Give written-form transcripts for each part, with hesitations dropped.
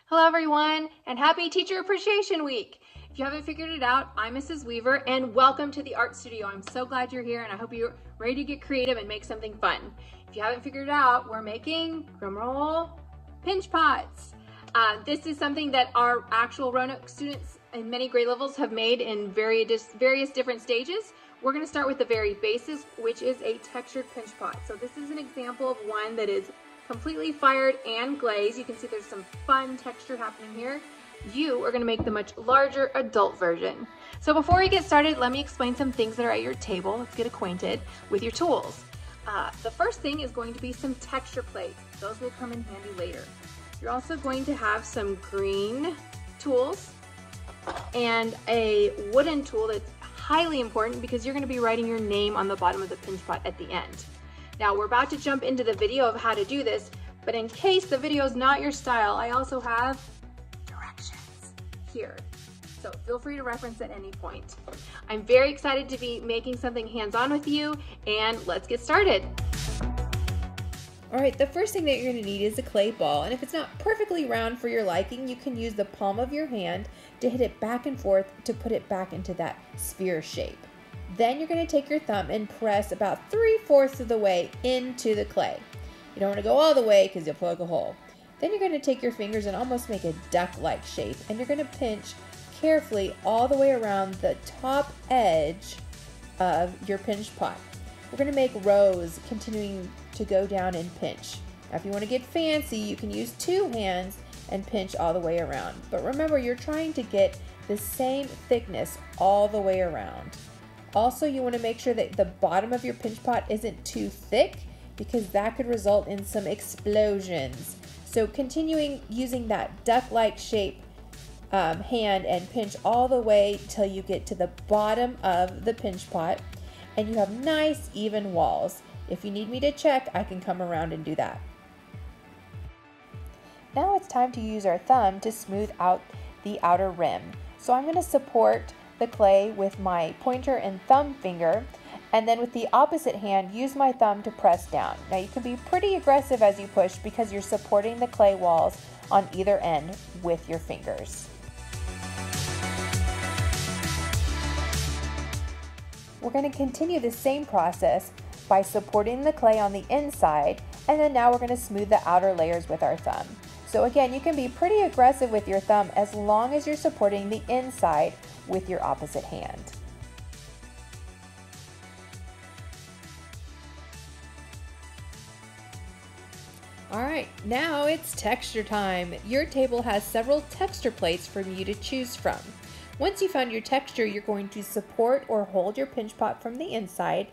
Hello everyone, and happy Teacher Appreciation Week! If you haven't figured it out, I'm Mrs. Weaver, and welcome to the Art Studio. I'm so glad you're here, and I hope you're ready to get creative and make something fun. If you haven't figured it out, we're making, drumroll, pinch pots. This is something that our actual Roanoke students in many grade levels have made in various different stages. We're going to start with the very basics, which is a textured pinch pot. So this is an example of one that is completely fired and glazed. You can see there's some fun texture happening here. You are going to make the much larger adult version. So before we get started, let me explain some things that are at your table. Let's get acquainted with your tools. The first thing is going to be some texture plates. Those will come in handy later. You're also going to have some green tools and a wooden tool that's highly important because you're going to be writing your name on the bottom of the pinch pot at the end. Now we're about to jump into the video of how to do this, but in case the video is not your style, I also have directions here. So feel free to reference at any point. I'm very excited to be making something hands-on with you, and let's get started. All right, the first thing that you're going to need is a clay ball, and if it's not perfectly round for your liking, you can use the palm of your hand to hit it back and forth to put it back into that sphere shape. Then you're going to take your thumb and press about 3/4 of the way into the clay. You don't want to go all the way because you'll plug a hole. Then you're going to take your fingers and almost make a duck-like shape, and you're going to pinch carefully all the way around the top edge of your pinch pot. We're going to make rows continuing to go down and pinch. Now if you want to get fancy, you can use 2 hands and pinch all the way around. But remember, you're trying to get the same thickness all the way around. Also, you want to make sure that the bottom of your pinch pot isn't too thick because that could result in some explosions. So continuing using that duck-like shape hand and pinch all the way till you get to the bottom of the pinch pot and you have nice even walls. If you need me to check, I can come around and do that. Now it's time to use our thumb to smooth out the outer rim. So I'm going to support the clay with my pointer and thumb finger, and then with the opposite hand use my thumb to press down. Now you can be pretty aggressive as you push because you're supporting the clay walls on either end with your fingers. We're going to continue the same process by supporting the clay on the inside, and then now we're going to smooth the outer layers with our thumb. So again, you can be pretty aggressive with your thumb as long as you're supporting the inside with your opposite hand. All right, now it's texture time. Your table has several texture plates for you to choose from. Once you found your texture, you're going to support or hold your pinch pot from the inside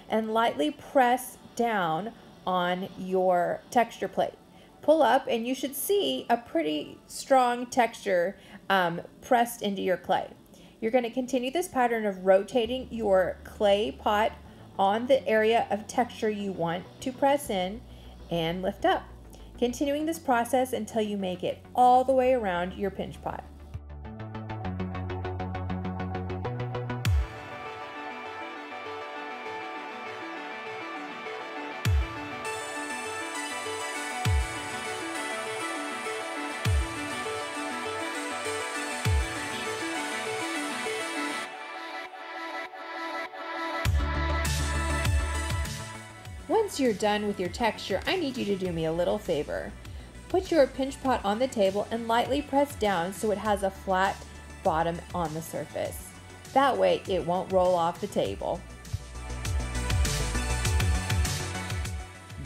and lightly press down on your texture plate. Pull up and you should see a pretty strong texture pressed into your clay. You're going to continue this pattern of rotating your clay pot on the area of texture you want to press in and lift up. Continuing this process until you make it all the way around your pinch pot. Once you're done with your texture, I need you to do me a little favor. Put your pinch pot on the table and lightly press down so it has a flat bottom on the surface. That way it won't roll off the table.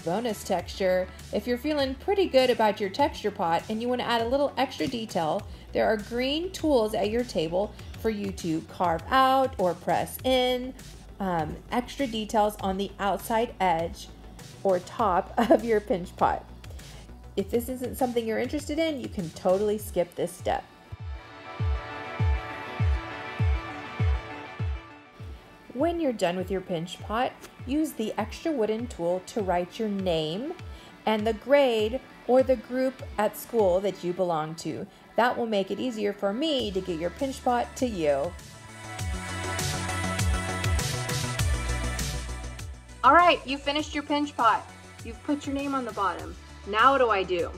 Bonus texture. If you're feeling pretty good about your texture pot and you want to add a little extra detail, there are green tools at your table for you to carve out or press in extra details on the outside edge or top of your pinch pot. If this isn't something you're interested in, you can totally skip this step. When you're done with your pinch pot, use the extra wooden tool to write your name and the grade or the group at school that you belong to. That will make it easier for me to get your pinch pot to you. All right, you finished your pinch pot. You've put your name on the bottom. Now what do?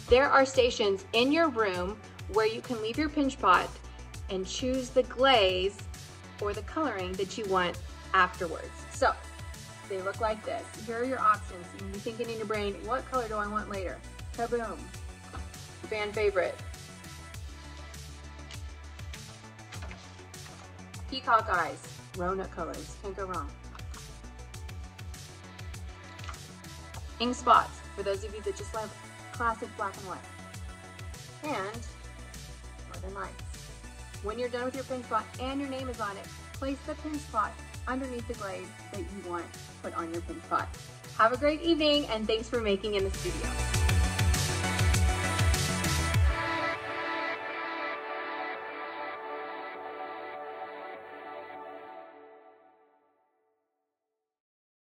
There are stations in your room where you can leave your pinch pot and choose the glaze or the coloring that you want afterwards. So they look like this. Here are your options. You can be thinking in your brain, what color do I want later? Kaboom. Fan favorite. Peacock eyes. Rona colors. Can't go wrong. Ink spots, for those of you that just love classic black and white. And Northern Lights. When you're done with your pinch pot and your name is on it, place the pinch pot underneath the glaze that you want put on your pinch pot. Have a great evening, and thanks for making in the studio.